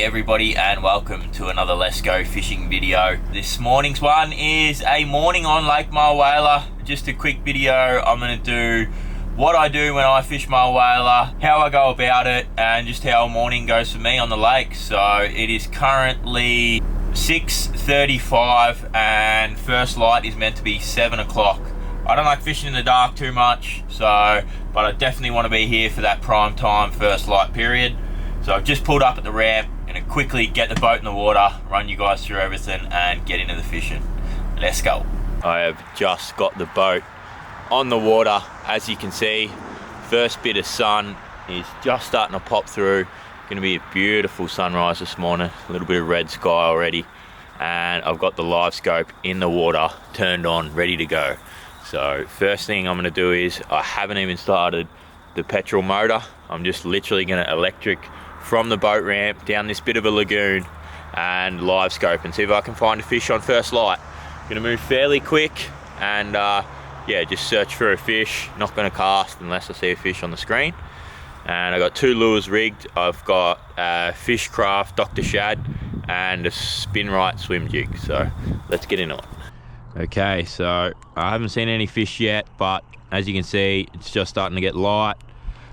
everybody, and welcome to another Let's Go fishing video. This morning's one is a morning on Lake Mulwala. Just a quick video. I'm going to do what I do when I fish Mulwala, how I go about it, and just how a morning goes for me on the lake. So it is currently 6:35 and first light is meant to be 7 o'clock. I don't like fishing in the dark too much, but I definitely want to be here for that prime time first light period. So I've just pulled up at the ramp, gonna quickly get the boat in the water, run you guys through everything and get into the fishing. Let's go. I have just got the boat on the water. As you can see, first bit of sun is just starting to pop through. Gonna be a beautiful sunrise this morning, a little bit of red sky already. And I've got the live scope in the water, turned on, ready to go. So first thing I'm gonna do is, I haven't even started the petrol motor. I'm just literally gonna electric from the boat ramp down this bit of a lagoon and live scope and see if I can find a fish on first light. Gonna move fairly quick and yeah, just search for a fish. Not gonna cast unless I see a fish on the screen. And I got two lures rigged. I've got a Fishcraft Dr. Shad and a spin right swim jig. So let's get into it. Okay, so I haven't seen any fish yet, but as you can see, it's just starting to get light.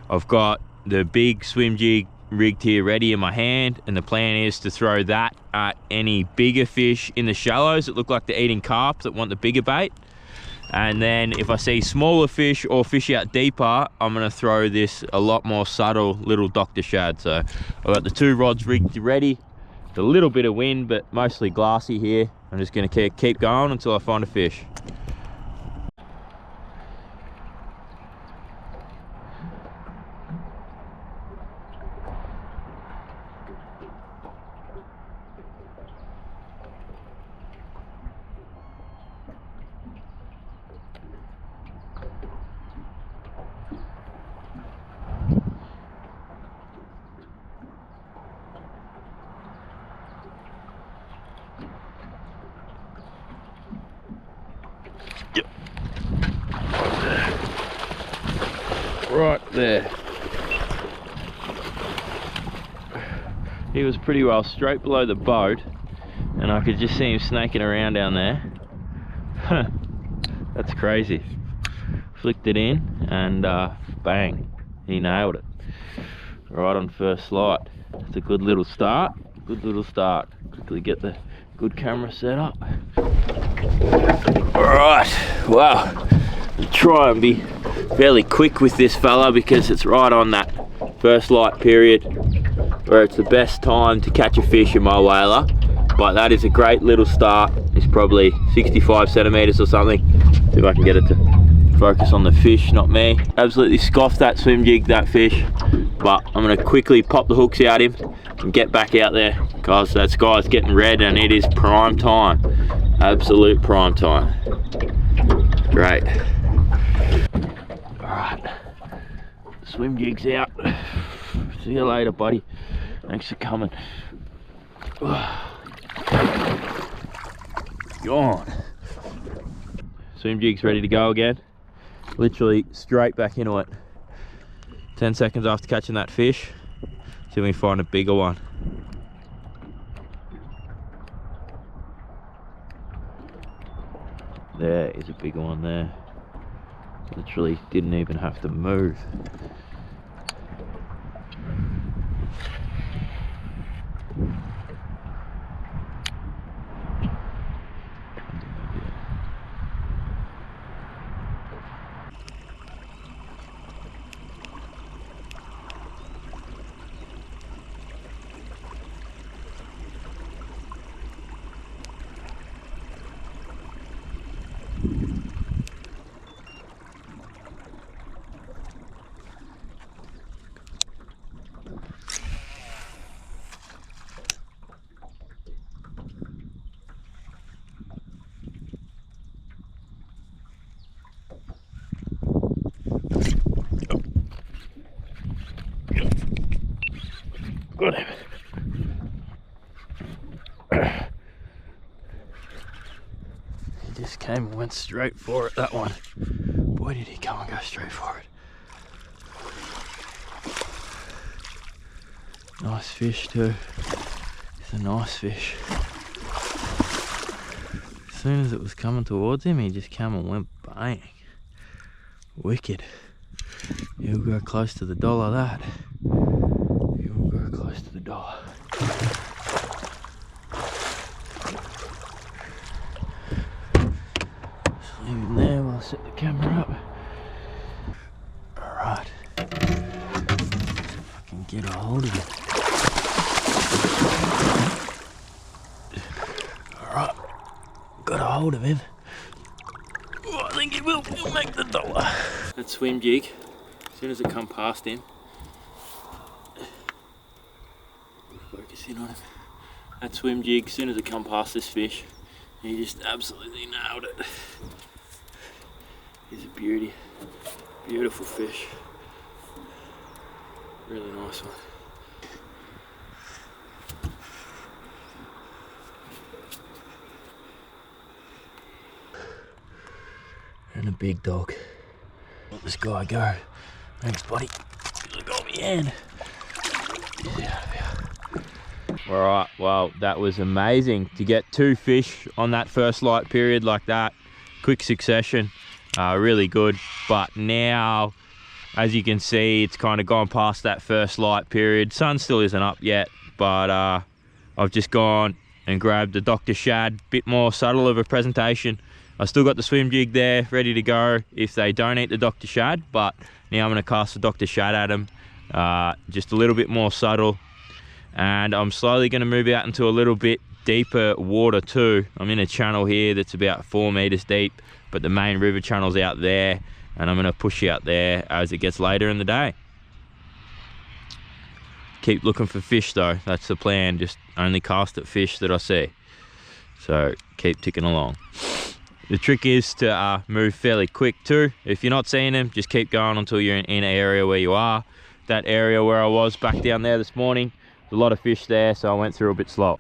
I've got the big swim jig rigged here ready in my hand, and the plan is to throw that at any bigger fish in the shallows that look like they're eating carp that want the bigger bait. And then if I see smaller fish or fish out deeper, I'm going to throw this a lot more subtle little Dr. Shad. So I've got the two rods rigged ready. A little bit of wind, but mostly glassy here. I'm just going to keep going until I find a fish. Yep. Right there. He was pretty well straight below the boat, and I could just see him snaking around down there. That's crazy. Flicked it in and bang, he nailed it. Right on first light. It's a good little start. Good little start. Quickly get the good camera set up. Alright, wow. I'll try and be fairly quick with this fella because it's right on that first light period where it's the best time to catch a fish in Mulwala. But that is a great little start. It's probably 65 centimeters or something. See if I can get it to focus on the fish, not me. Absolutely scoffed that swim jig, that fish. But I'm gonna quickly pop the hooks out him and get back out there because that sky's getting red and it is prime time. Absolute prime time. Great. Alright. Swim jig's out. See you later, buddy. Thanks for coming. Gone. Swim jig's ready to go again. Literally straight back into it. 10 seconds after catching that fish. See if we can find a bigger one. There is a bigger one there. Literally didn't even have to move. Got him. He just came and went straight for it, that one. Boy, did he come and go straight for it. Nice fish too. a nice fish. As soon as it was coming towards him, he just came and went bang. Wicked. He'll go close to the dollar, that. He'll go close to the dollar. Just leave him there while I set the camera up. Alright. See if I can get a hold of it. Alright. Got a hold of him. Oh, I think he will. He'll make the dollar. That swim jig, as soon as it come past him, focus in on him. That swim jig, as soon as it come past this fish, he just absolutely nailed it. He's a beauty, beautiful fish. Really nice one. And a big dog. Let this guy go. Thanks, buddy. You got me in. Get out of here. Alright, well, that was amazing to get 2 fish on that first light period like that. Quick succession. Really good. But now, as you can see, it's kind of gone past that first light period. Sun still isn't up yet, but I've just gone and grabbed the Dr. Shad. Bit more subtle of a presentation. I still got the swim jig there ready to go if they don't eat the Dr. Shad, but now I'm going to cast the Dr. Shad at them, just a little bit more subtle, and I'm slowly going to move out into a little bit deeper water too. I'm in a channel here that's about 4 meters deep, but the main river channel's out there, and I'm going to push out there as it gets later in the day. Keep looking for fish though, that's the plan, just only cast at fish that I see. So keep ticking along. The trick is to move fairly quick too. If you're not seeing them, just keep going until you're in an area where you are. That area where I was back down there this morning, there's a lot of fish there, so I went through a bit slow.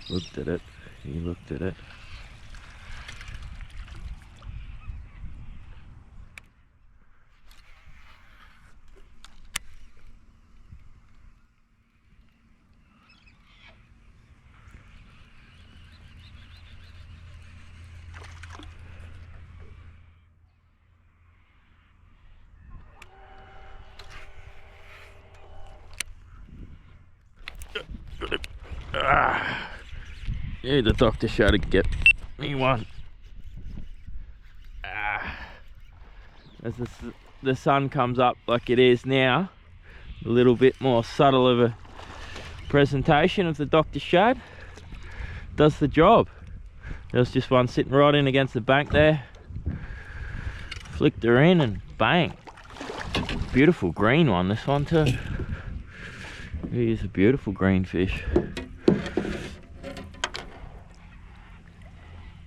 Looked at it, he looked at it. Yeah, the Dr. Shad to get me one. As the sun comes up like it is now, a little bit more subtle of a presentation of the Dr. Shad does the job. There's just one sitting right in against the bank there. Flicked her in and bang. Beautiful green one, this one too. He is a beautiful green fish.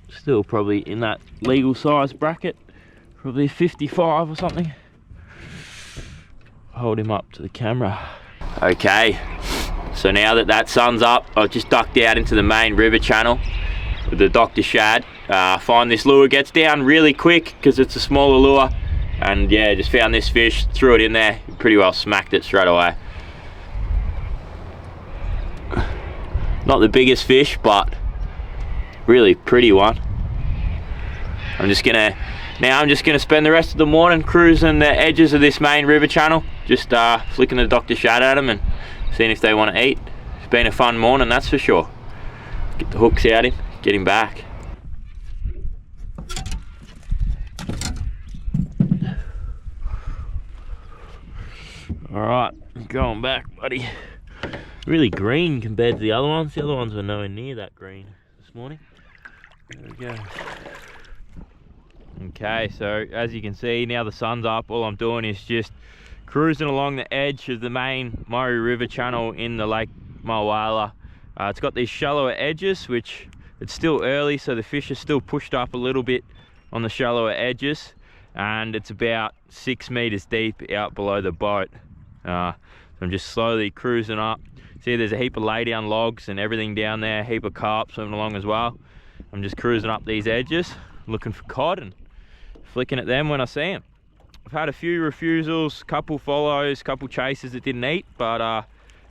Still probably in that legal size bracket, probably 55 or something. Hold him up to the camera. Okay, so now that that sun's up, I've just ducked out into the main river channel with the Dr. Shad. Find this lure, gets down really quick because it's a smaller lure, and yeah, just found this fish, threw it in there, pretty well smacked it straight away. Not the biggest fish, but really pretty one. I'm just gonna spend the rest of the morning cruising the edges of this main river channel, just flicking the Dr. Shad at them and seeing if they want to eat. It's been a fun morning, that's for sure. Get the hooks out him, get him back. Alright, going back, buddy. Really green compared to the other ones. The other ones were nowhere near that green this morning. There we go. Okay, so as you can see, now the sun's up, all I'm doing is just cruising along the edge of the main Murray River channel in the Lake Mulwala. It's got these shallower edges, which it's still early, so the fish are still pushed up a little bit on the shallower edges, and it's about 6 meters deep out below the boat. So I'm just slowly cruising up. See, there's a heap of lay down logs and everything down there, a heap of carp swimming along as well. I'm just cruising up these edges, looking for cod and flicking at them when I see them. I've had a few refusals, couple follows, couple chases that didn't eat, but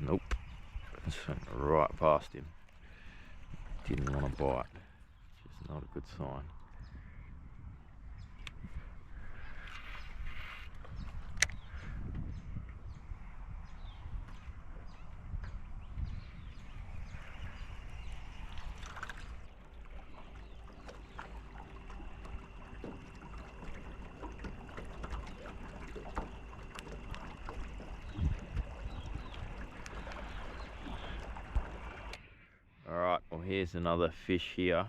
Nope. Just went right past him. Didn't want to bite. Just not a good sign. Alright, well here's another fish here.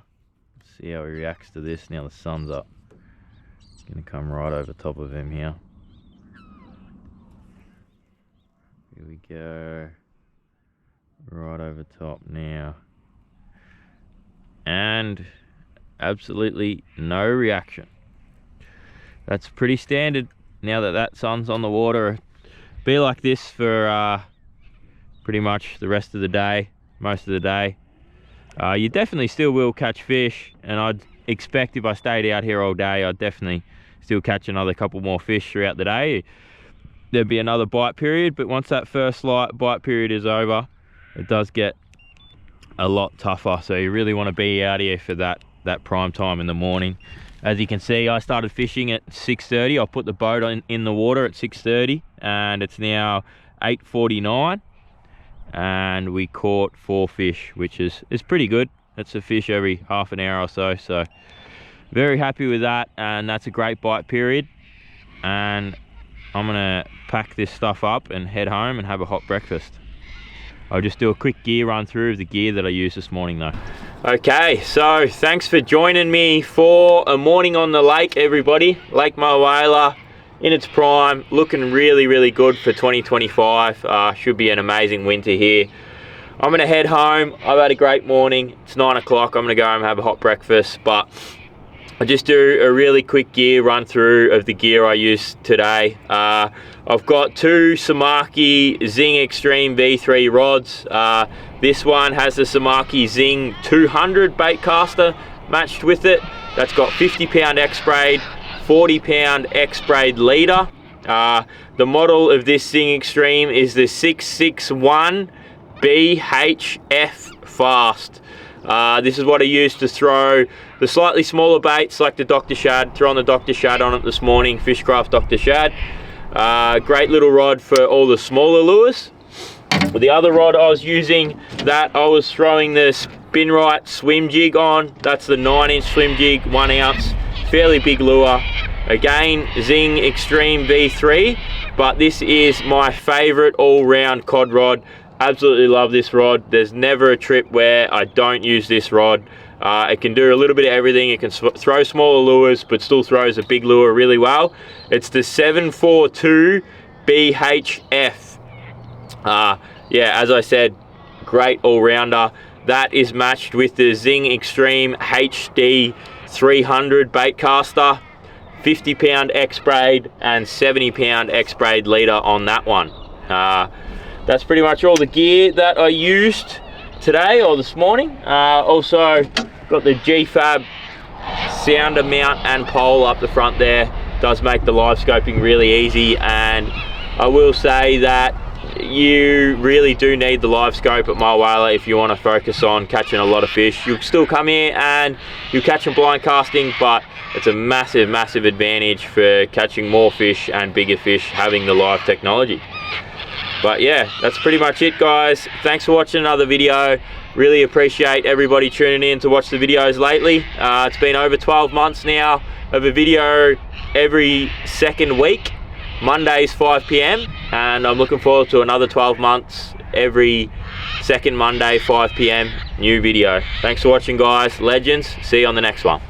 Let's see how he reacts to this now the sun's up. Gonna come right over top of him here. Here we go. Right over top now. And absolutely no reaction. That's pretty standard now that that sun's on the water. Be like this for pretty much the rest of the day, most of the day. You definitely still will catch fish, and I'd expect if I stayed out here all day, I'd definitely still catch another couple more fish throughout the day. There'd be another bite period, but once that first light bite period is over, it does get a lot tougher. So you really want to be out here for that prime time in the morning. As you can see, I started fishing at 6:30. I put the boat in the water at 6:30, and it's now 8:49. And we caught 4 fish, which is pretty good. That's a fish every half an hour or so. So very happy with that, and that's a great bite period. And I'm gonna pack this stuff up and head home and have a hot breakfast. I'll just do a quick gear run through of the gear that I used this morning though. Okay, so thanks for joining me for a morning on the lake, everybody. Lake Mulwala in its prime, looking really good for 2025. Should be an amazing winter here. I'm gonna head home. I've had a great morning. It's 9 o'clock. I'm gonna go home and have a hot breakfast, but I'll just do a really quick gear run through of the gear I used today. I've got 2 Samaki Zing Extreme V3 rods. This one has the Samaki Zing 200 bait caster matched with it. That's got 50-pound X Braid, 40-pound X Braid leader. The model of this Zing Extreme is the 661 BHF Fast. This is what I used to throw the slightly smaller baits like the Dr. Shad. Throwing the Dr. Shad on it this morning, Fishcraft Dr. Shad. Great little rod for all the smaller lures. The other rod I was using, that I was throwing the Wright swim jig on. That's the 9-inch swim jig, 1 ounce, fairly big lure. Again, Zing Extreme V3, but this is my favorite all-round cod rod. Absolutely love this rod. There's never a trip where I don't use this rod. It can do a little bit of everything. It can throw smaller lures, but still throws a big lure really well. It's the 742 BHF. Yeah, as I said, great all-rounder. That is matched with the Zing Extreme HD 300 bait caster, 50-pound X Braid and 70-pound X Braid leader on that one. That's pretty much all the gear that I used today or this morning. Also got the GFab sounder mount and pole up the front there. Does make the live scoping really easy, and I will say that you really do need the live scope at Mulwala if you want to focus on catching a lot of fish. You'll still come here and you'll catch them blind casting, but it's a massive advantage for catching more fish and bigger fish having the live technology. But yeah, that's pretty much it, guys. Thanks for watching another video. Really appreciate everybody tuning in to watch the videos lately. It's been over 12 months now of a video every second week, Mondays 5 p.m, and I'm looking forward to another 12 months every second Monday 5 p.m, new video. Thanks for watching, guys. Legends. See you on the next one.